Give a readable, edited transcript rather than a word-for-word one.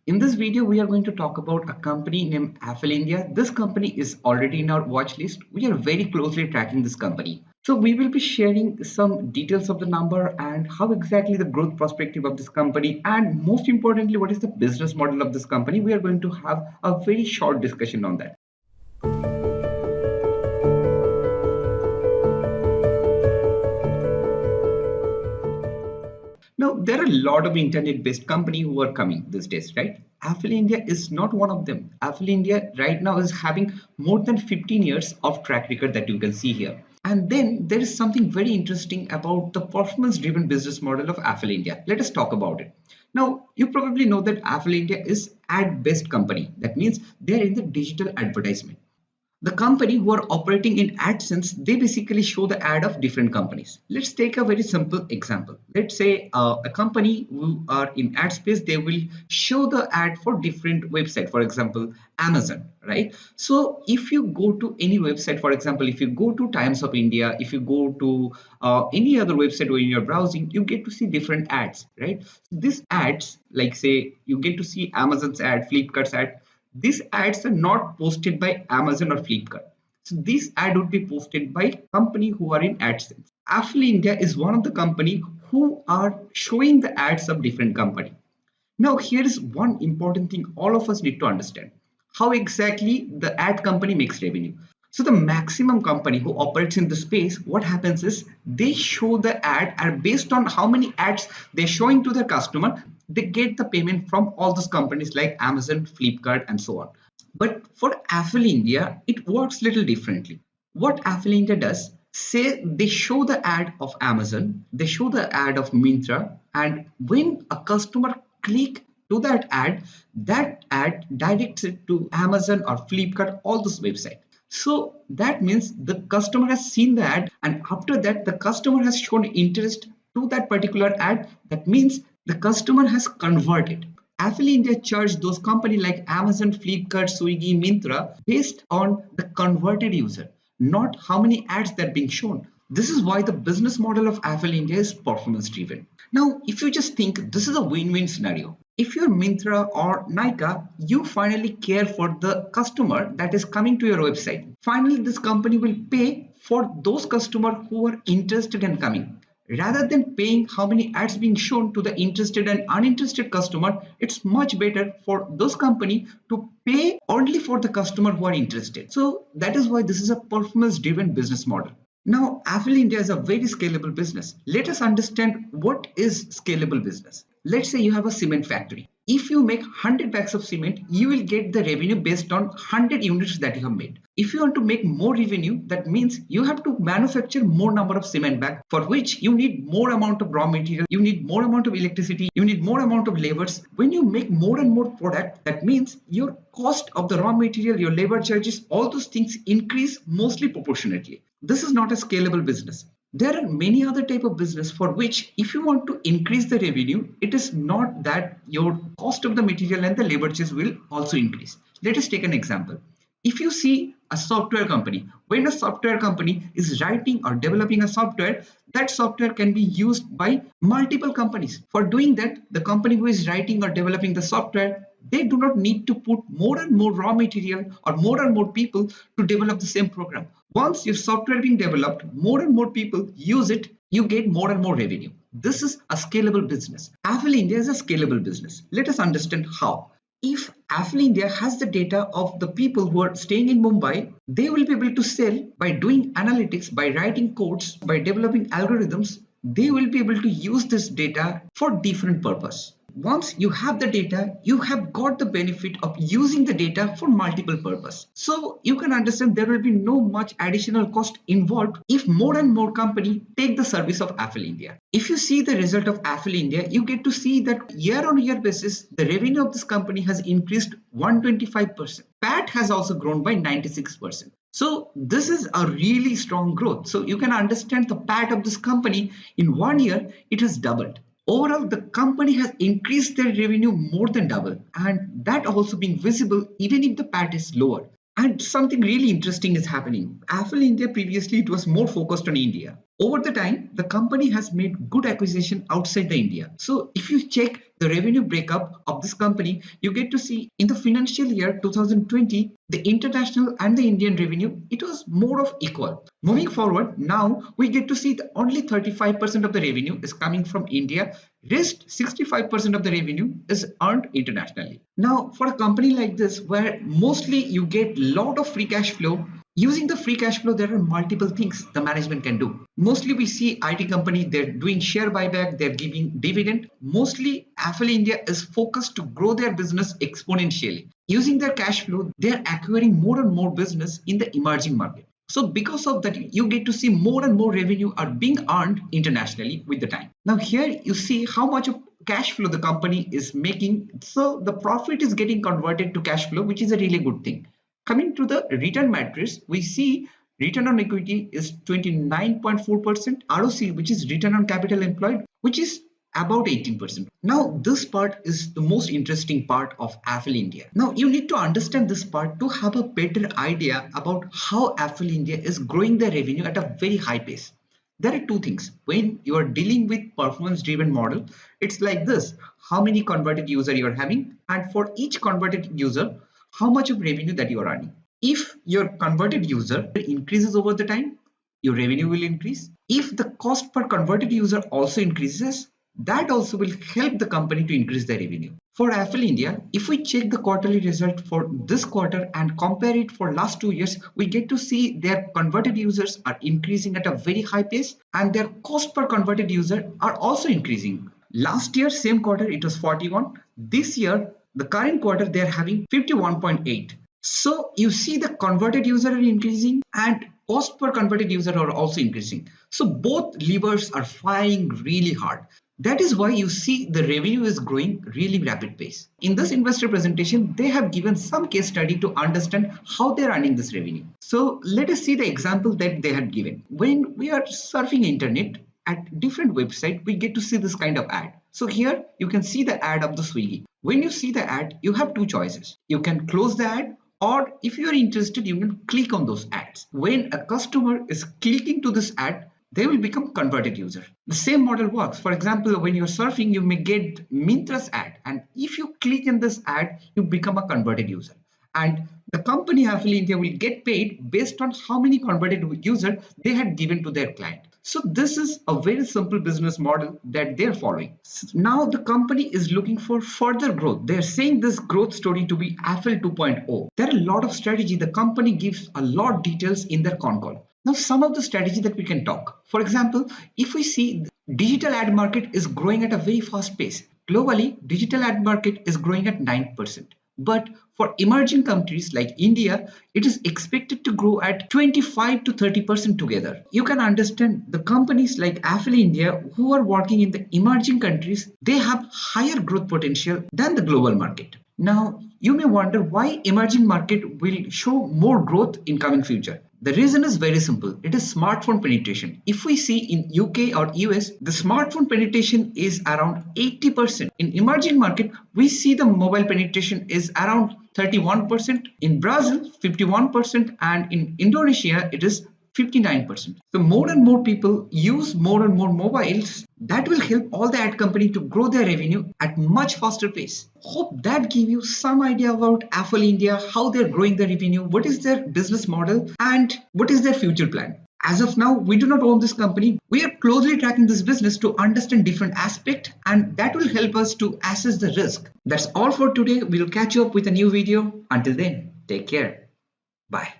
In this video, we are going to talk about a company named Affle India. This company is already in our watch list. We are very closely tracking this company. So we will be sharing some details of the number and how exactly the growth perspective of this company, and most importantly, what is the business model of this company. We are going to have a very short discussion on that. Now, there are a lot of internet-based companies who are coming these days, right? Affle India is not one of them. Affle India right now is having more than 15 years of track record that you can see here. And then there is something very interesting about the performance-driven business model of Affle India. Let us talk about it. Now, you probably know that Affle India is ad-based company. That means they are in the digital advertisement. The company who are operating in AdSense, they basically show the ad of different companies. Let's take a very simple example. Let's say a company who are in ad space, they will show the ad for different website, for example, Amazon, right? So if you go to any website, for example, if you go to Times of India, if you go to any other website when you're browsing, you get to see different ads, right? These ads, like say, you get to see Amazon's ad, Flipkart's ad. These ads are not posted by Amazon or Flipkart. So this ad would be posted by company who are in AdSense. Affle India is one of the company who are showing the ads of different company. Now here is one important thing all of us need to understand. How exactly the ad company makes revenue. So the maximum company who operates in the space, what happens is they show the ad, and based on how many ads they're showing to the customer, they get the payment from all those companies like Amazon, Flipkart, and so on. But for Affle India, it works little differently. What Affle India does, say they show the ad of Amazon, they show the ad of Myntra, and when a customer click to that ad directs it to Amazon or Flipkart, all those websites. So that means the customer has seen the ad, and after that, the customer has shown interest to that particular ad. That means the customer has converted. Affle India charged those companies like Amazon, Flipkart, Swiggy, Myntra based on the converted user, not how many ads that are being shown. This is why the business model of Affle India is performance driven. Now, if you just think this is a win-win scenario. If you're Myntra or Nika, you finally care for the customer that is coming to your website. Finally, this company will pay for those customers who are interested in coming. Rather than paying how many ads being shown to the interested and uninterested customer, it's much better for those company to pay only for the customer who are interested. So that is why this is a performance driven business model. Now, Affle India is a very scalable business. Let us understand what is scalable business. Let's say you have a cement factory. If you make 100 bags of cement, you will get the revenue based on 100 units that you have made. If you want to make more revenue, that means you have to manufacture more number of cement bags, for which you need more amount of raw material, you need more amount of electricity, you need more amount of labors. When you make more and more product, that means your cost of the raw material, your labor charges, all those things increase mostly proportionately. This is not a scalable business. There are many other type of business for which if you want to increase the revenue, it is not that your cost of the material and the labor charge will also increase. Let us take an example. If you see a software company, when a software company is writing or developing a software, that software can be used by multiple companies. For doing that, the company who is writing or developing the software, they do not need to put more and more raw material or more and more people to develop the same program. Once your software being developed, more and more people use it, you get more and more revenue. This is a scalable business. Affle India is a scalable business. Let us understand how. If Affle India has the data of the people who are staying in Mumbai, they will be able to sell by doing analytics, by writing codes, by developing algorithms. They will be able to use this data for different purpose. Once you have the data, you have got the benefit of using the data for multiple purpose. So you can understand there will be no much additional cost involved if more and more company take the service of Affle India. If you see the result of Affle India, you get to see that year on year basis, the revenue of this company has increased 125%. PAT has also grown by 96%. So this is a really strong growth. So you can understand the PAT of this company in 1 year, it has doubled. Overall, the company has increased their revenue more than double, and that also being visible even if the PAT is lower. And something really interesting is happening. Affle India previously it was more focused on India. Over the time, the company has made good acquisition outside the India. So if you check the revenue breakup of this company, you get to see in the financial year 2020, the international and the Indian revenue, it was more of equal. Moving forward, now we get to see that only 35% of the revenue is coming from India. Rest 65% of the revenue is earned internationally. Now, for a company like this, where mostly you get lot of free cash flow, using the free cash flow, there are multiple things the management can do. Mostly we see IT company, they're doing share buyback, they're giving dividend. Mostly Affle India is focused to grow their business exponentially. Using their cash flow, they're acquiring more and more business in the emerging market. So because of that, you get to see more and more revenue are being earned internationally with the time. Now here you see how much of cash flow the company is making. So the profit is getting converted to cash flow, which is a really good thing. Coming to the return matrix, we see return on equity is 29.4%, ROC, which is return on capital employed, which is about 18%. Now, this part is the most interesting part of Affle India. Now, you need to understand this part to have a better idea about how Affle India is growing their revenue at a very high pace. There are two things. When you are dealing with performance driven model, it's like this: how many converted user you are having, and for each converted user, how much of revenue that you are earning. If your converted user increases over the time, your revenue will increase. If the cost per converted user also increases, that also will help the company to increase their revenue. For Affle India, if we check the quarterly result for this quarter and compare it for last 2 years, we get to see their converted users are increasing at a very high pace and their cost per converted user are also increasing. Last year, same quarter, it was 41. This year, the current quarter, they're having 51.8. So you see the converted user are increasing and cost per converted user are also increasing. So both levers are firing really hard. That is why you see the revenue is growing really rapid pace. In this investor presentation, they have given some case study to understand how they're earning this revenue. So let us see the example that they had given. When we are surfing internet at different website, we get to see this kind of ad. So here you can see the ad of the Swiggy. When you see the ad, you have two choices. You can close the ad, or if you are interested, you can click on those ads. When a customer is clicking to this ad, they will become converted user. The same model works. For example, when you're surfing, you may get Mintra's ad, and if you click in this ad, you become a converted user. And the company Affle India will get paid based on how many converted users they had given to their client. So this is a very simple business model that they're following. Now the company is looking for further growth. They're saying this growth story to be Affle 2.0. There are a lot of strategy. The company gives a lot of details in their con call. Now some of the strategy that we can talk. For example, if we see digital ad market is growing at a very fast pace. Globally, digital ad market is growing at 9%. But for emerging countries like India, it is expected to grow at 25 to 30% together. You can understand the companies like Affle India who are working in the emerging countries, they have higher growth potential than the global market. Now, you may wonder why emerging market will show more growth in coming future. The reason is very simple. It is smartphone penetration. If we see in UK or US, the smartphone penetration is around 80%. In emerging market, we see the mobile penetration is around 31%. In Brazil, 51%, and in Indonesia, it is 59%. So more and more people use more and more mobiles. That will help all the ad company to grow their revenue at much faster pace. Hope that give you some idea about Affle India, how they're growing their revenue, what is their business model, and what is their future plan. As of now, we do not own this company. We are closely tracking this business to understand different aspects, and that will help us to assess the risk. That's all for today. We'll catch you up with a new video. Until then, take care. Bye.